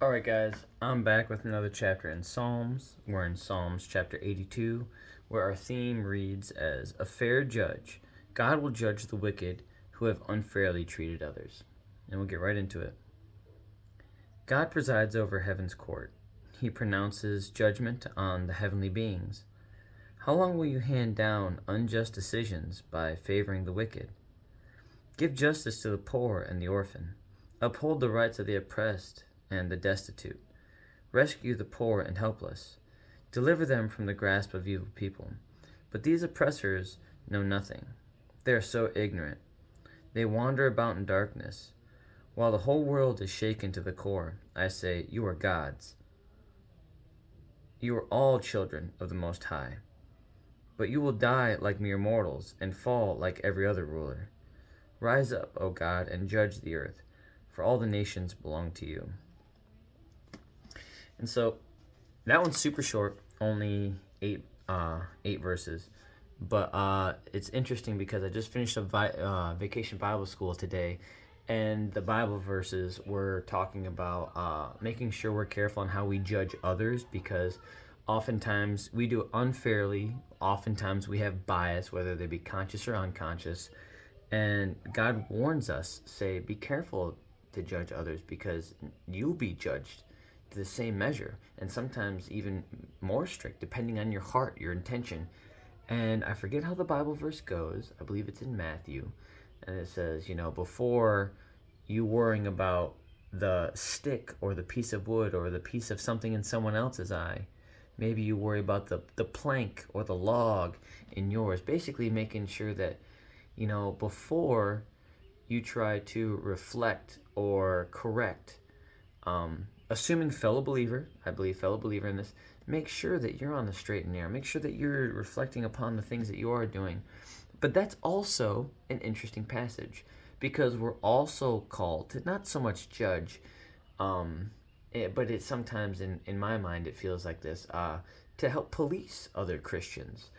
Alright, guys, I'm back with another chapter in Psalms. We're in Psalms chapter 82, where our theme reads as a fair judge. God will judge the wicked who have unfairly treated others. And we'll get right into it. God presides over heaven's court. He pronounces judgment on the heavenly beings. How long will you hand down unjust decisions by favoring the wicked? Give justice to the poor and the orphan. Uphold the rights of the oppressed and the destitute. Rescue the poor and helpless. Deliver them from the grasp of evil people. But these oppressors know nothing. They are so ignorant. They wander about in darkness. While the whole world is shaken to the core, I say, you are God's. You are all children of the Most High. But you will die like mere mortals and fall like every other ruler. Rise up, O God, and judge the earth, for all the nations belong to you. And so that one's super short, only eight verses. But it's interesting because I just finished a vacation Bible school today, and the Bible verses were talking about making sure we're careful on how we judge others, because oftentimes we do it unfairly. Oftentimes we have bias, whether they be conscious or unconscious. And God warns us, say, be careful to judge others because you'll be judged to the same measure, and sometimes even more strict, depending on your heart, your intention. And I forget how the Bible verse goes. I believe it's in Matthew. And it says, before you worrying about the stick or the piece of wood or the piece of something in someone else's eye, maybe you worry about the plank or the log in yours. Basically, making sure that, before you try to reflect or correct, assuming fellow believer, I believe fellow believer in this, make sure that you're on the straight and narrow. Make sure that you're reflecting upon the things that you are doing. But that's also an interesting passage because we're also called to not so much judge, but it's sometimes in my mind it feels like this, to help police other Christians.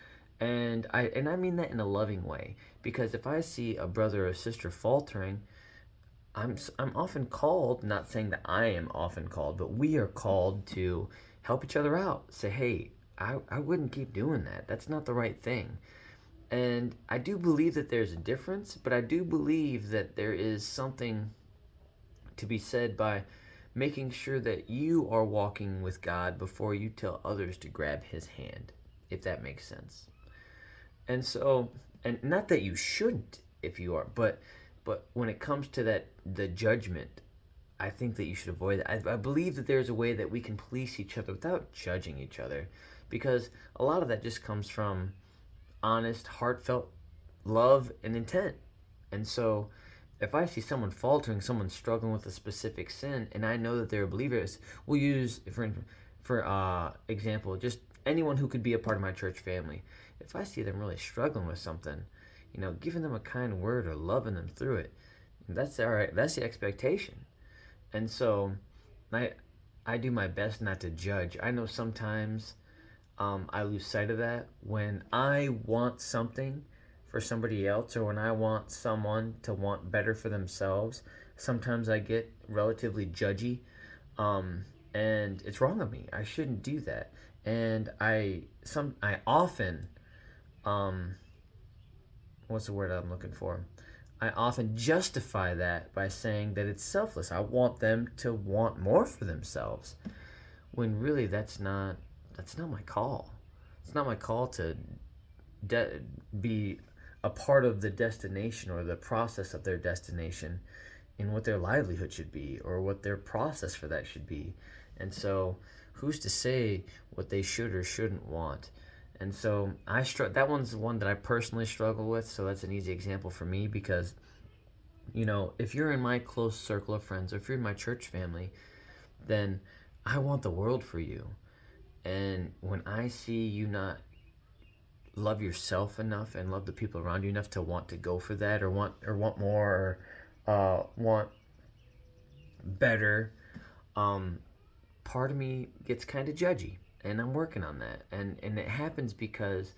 And I mean that in a loving way, because if I see a brother or sister faltering, I'm often called, not saying that I am often called, but we are called to help each other out. Say, hey, I wouldn't keep doing that. That's not the right thing. And I do believe that there's a difference, but I do believe that there is something to be said by making sure that you are walking with God before you tell others to grab his hand, if that makes sense. And so, and not that you shouldn't if you are, but when it comes to that, the judgment, I think that you should avoid that. I believe that there's a way that we can police each other without judging each other, because a lot of that just comes from honest, heartfelt love and intent. And so, if I see someone faltering, someone struggling with a specific sin, and I know that they're believers, we'll use for example, just anyone who could be a part of my church family. If I see them really struggling with something, giving them a kind word or loving them through it, that's all right. That's the expectation. And so, I I do my best not to judge. I know sometimes I lose sight of that when I want something for somebody else, or when I want someone to want better for themselves. Sometimes I get relatively judgy, and it's wrong of me. I shouldn't do that. And I often, um, what's the word I'm looking for? I often justify that by saying that it's selfless. I want them to want more for themselves, when really that's not my call. It's not my call to be a part of the destination or the process of their destination in what their livelihood should be or what their process for that should be. And so, who's to say what they should or shouldn't want? And so that one's the one that I personally struggle with. So that's an easy example for me because, if you're in my close circle of friends or if you're in my church family, then I want the world for you. And when I see you not love yourself enough and love the people around you enough to want to go for that, or want more, or want better, um, part of me gets kind of judgy, and I'm working on that. And it happens because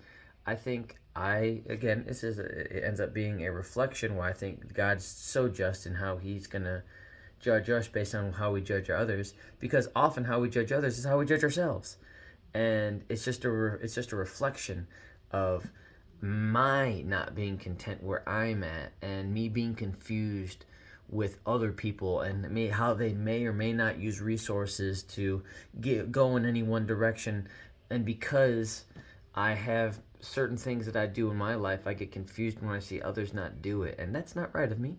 I think it ends up being a reflection where I think God's so just in how He's gonna judge us based on how we judge others, because often how we judge others is how we judge ourselves. And it's just a reflection of my not being content where I'm at, and me being confused with other people, and how they may or may not use resources to go in any one direction. And because I have certain things that I do in my life, I get confused when I see others not do it, and that's not right of me.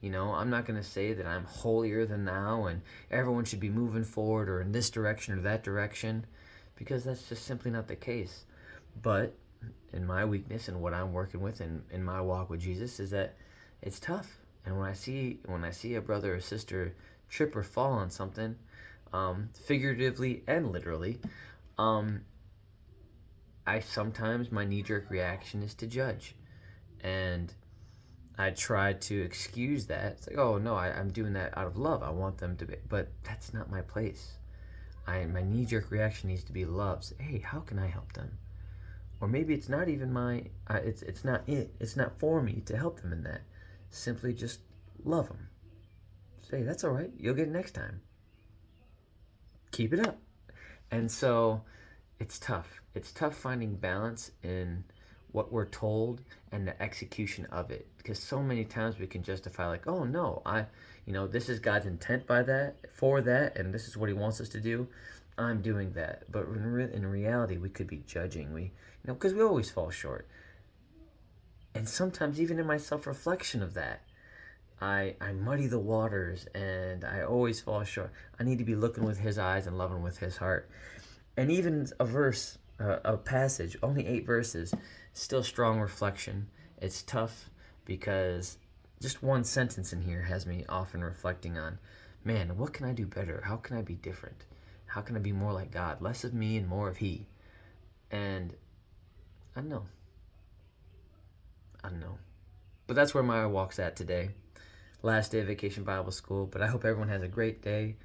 I'm not going to say that I'm holier than thou and everyone should be moving forward or in this direction or that direction, because that's just simply not the case. But in my weakness and what I'm working with in my walk with Jesus is that it's tough. And when I see a brother or sister trip or fall on something, figuratively and literally, I sometimes my knee-jerk reaction is to judge, and I try to excuse that. It's like, oh no, I'm doing that out of love. I want them to be, but that's not my place. My knee-jerk reaction needs to be love. Say, hey, how can I help them? Or maybe it's not even it's not for me to help them in that. Simply just love them. Say, that's all right. You'll get it next time. Keep it up. And so it's tough. It's tough finding balance in what we're told and the execution of it, because so many times we can justify, like, oh no, this is God's intent for that, and this is what he wants us to do. I'm doing that. But in reality, we could be judging. Because we always fall short. And sometimes even in my self-reflection of that, I muddy the waters and I always fall short. I need to be looking with his eyes and loving with his heart. And even a passage, only 8 verses, still strong reflection. It's tough because just one sentence in here has me often reflecting on, man, what can I do better? How can I be different? How can I be more like God? Less of me and more of he. And I don't know. But that's where my walk's at today. Last day of Vacation Bible School, but I hope everyone has a great day.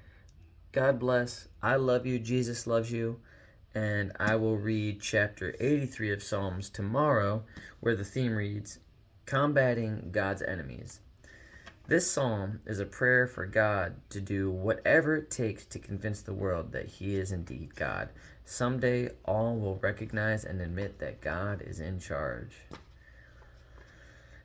God bless. I love you. Jesus loves you. And I will read chapter 83 of Psalms tomorrow, where the theme reads, Combating God's Enemies. This psalm is a prayer for God to do whatever it takes to convince the world that he is indeed God. Someday, all will recognize and admit that God is in charge.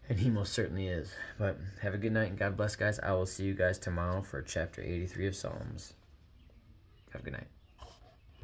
And he most certainly is. But have a good night and God bless, guys. I will see you guys tomorrow for chapter 83 of Psalms. Have a good night.